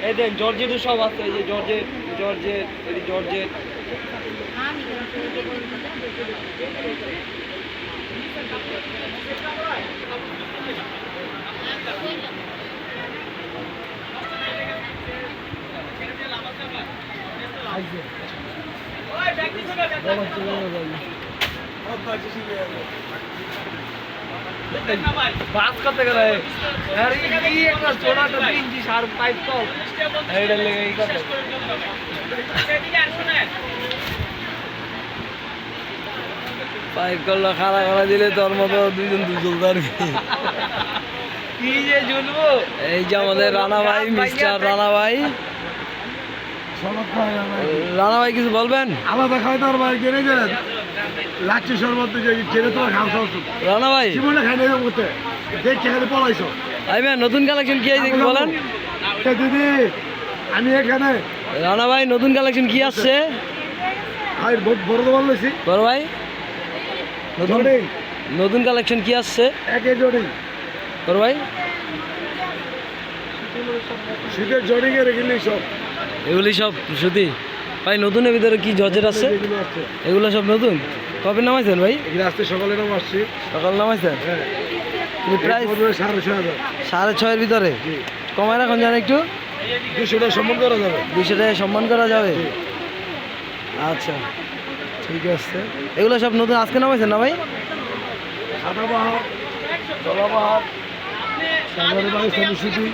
এই দেন জর্জেটও সব আছে, এই যে জর্জেট, জর্জেট, এই জর্জেট। বাস করতে গেলে একটা ছোটা ইঞ্চি সার পাইপ তো এইটার লেগে এই কথা পাইপ করলো খাড়া খাড়া দিলে তোর মতো দুজন দুজন আর কি যে ঝুলবো। এই যে আমাদের রানা ভাই, মিস্টার রানা ভাই। রানা ভাই কিছু বলবেন? আলাদা খাই তো ভাই কিনে গেলেন লাচ্ছি শরবত ছেড়ে তোমার খাওয়া রানা ভাই জীবনে খাই না করতে দেখে খালি পলাইছো। আইবেন নতুন কালেকশন কি আছে বলেন দিদি? আমি এখানে রানা ভাই নতুন কালেকশন কি আসছে? বড় দোকান লইছি। বড় ভাই নতুন কালেকশন কি আসছে? এক জোড়ি বড় ভাই শীতের জড়ি গে রেখে সব এগুলি সব সুতি ভাই। নতুনের ভিতরে কি জর্জেট আছে? এগুলো সব নতুন। কবে নামাইছেন ভাই? আজকে সকালে নাম আসছি। সকাল নামাইছেন? প্রাইস 6,500। 6,500 ভিতরে কমায় রাখুন জান একটু। 200 টাকা সম্মান করা যাবে। 200 টাকা সম্মান করা যাবে। আচ্ছা ঠিক আছে। এগুলো সব নতুন আজকে নামাইছেন না ভাই? সাদাবাহার, জলাবাহার, সাগরের বাড়ি সুতি।